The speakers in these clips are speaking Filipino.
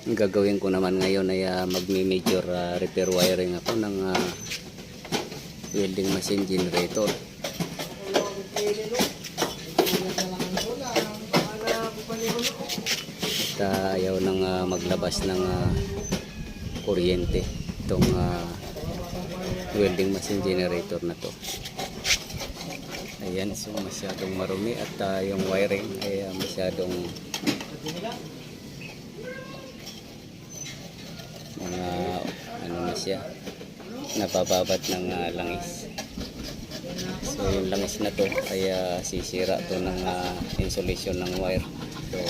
Ang gagawin ko naman ngayon ay magmi-major repair wiring ako ng welding machine generator. At ayaw nang maglabas ng kuryente itong welding machine generator na to. Ayan, so masyadong marumi at yung wiring ay masyadong mga ano na siya, nabababat ng langis. So yung langis na to ay sisira to ng insulation ng wire. So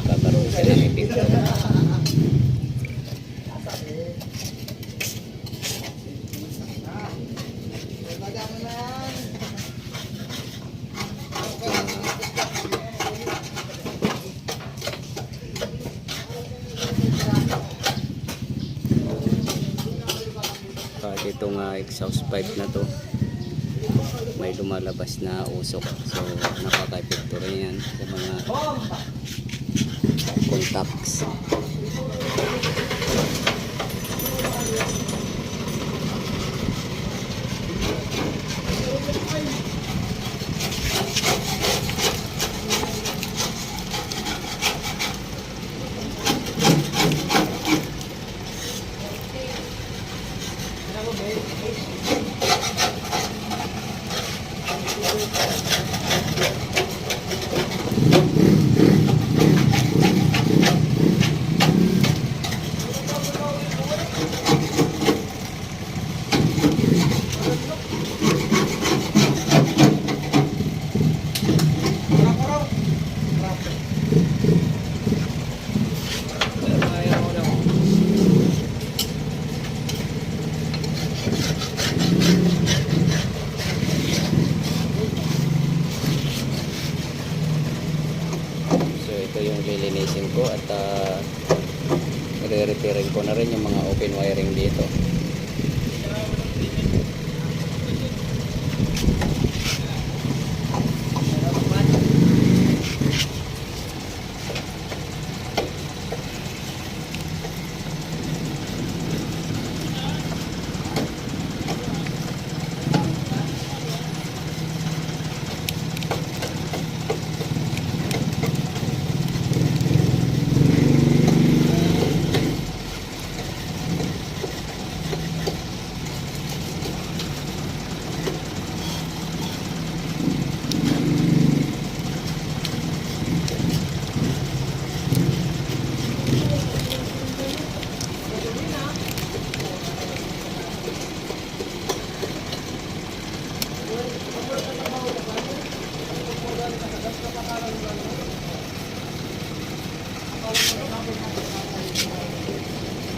magkakaroon siya ng epekto. Itong exhaust pipe na to may lumalabas na usok, so nakaka-epekto rin yan sa mga contacts. Ito yung lilinisin ko at re-repairing ko na rin yung mga open wiring dito.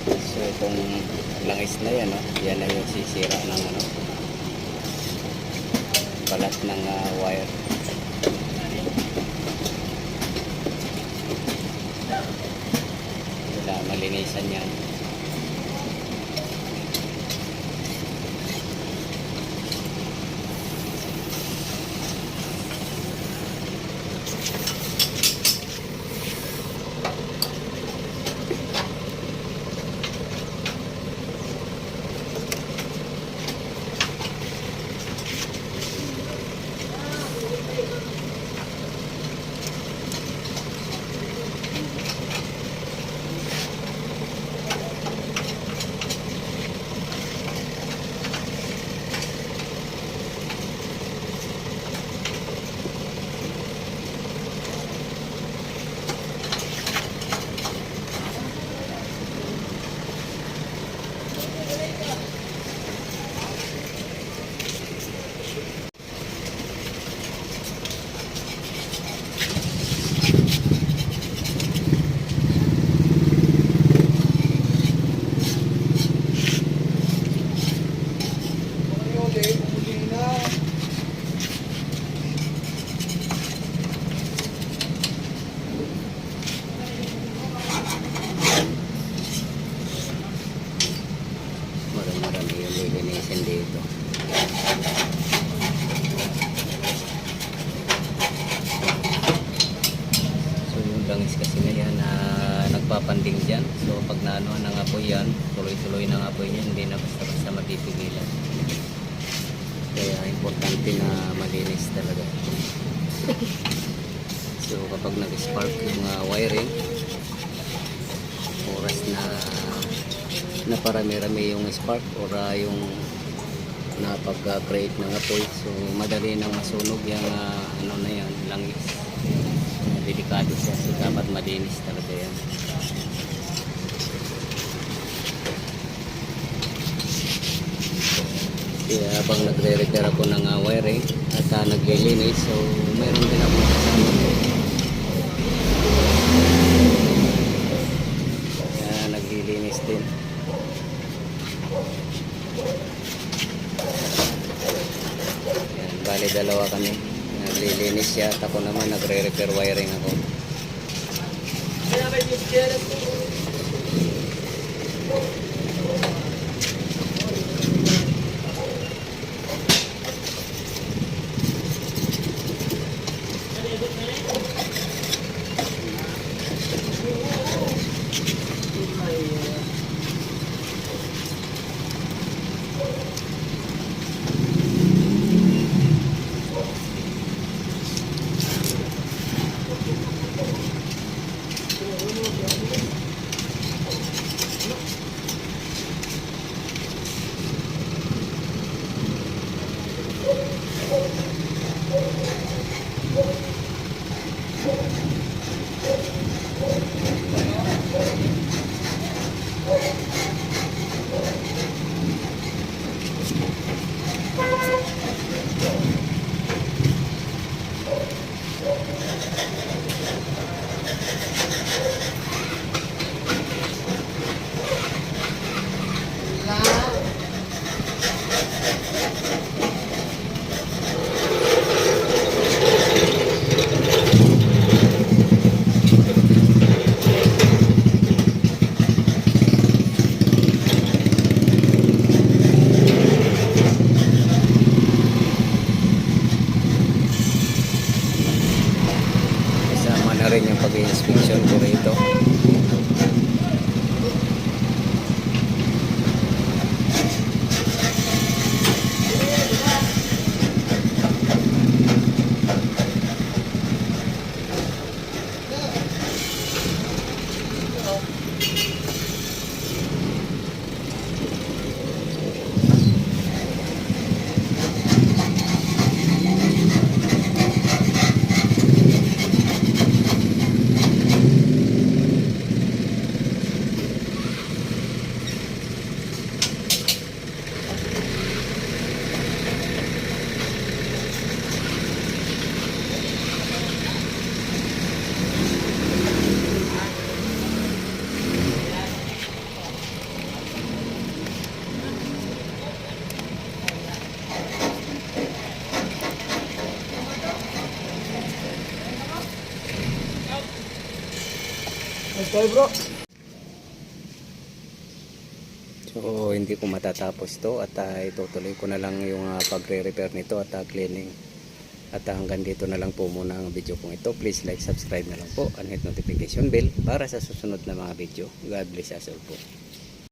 So itong langis na yan, yan ay yung sisira ng balat ng wire. Kailangan malinisan yan. langis kasi na yan na nagpapanding dyan. yan. So pag naanuhan ng apoy yan, tuloy-tuloy ng apoy niya, hindi na basta-basta matipigilan. Kaya importante na malinis talaga. So kapag nag-spark yung wiring, oras na parami-rami yung spark or yung napag-create ng apoy, so madali nang masunog yung ano na yan, langis. Delikado siya, so dapat malinis talaga yan. Kaya habang nagre-repair ako ng wiring at naglilinis, so mayroon din ako kasama. Kaya naglilinis din. Yan, bali dalawa kami. Naglilinis siya at ako naman nagre-repair wiring ako. Kasama na rin yung pag-inspection ko rito. Okay, bro. So hindi ko matatapos to at itutuloy ko na lang yung pagre-repair nito at cleaning. At hanggang dito na lang po muna ang video kong ito. Please like, subscribe na lang po and hit notification bell para sa susunod na mga video. God bless us all po.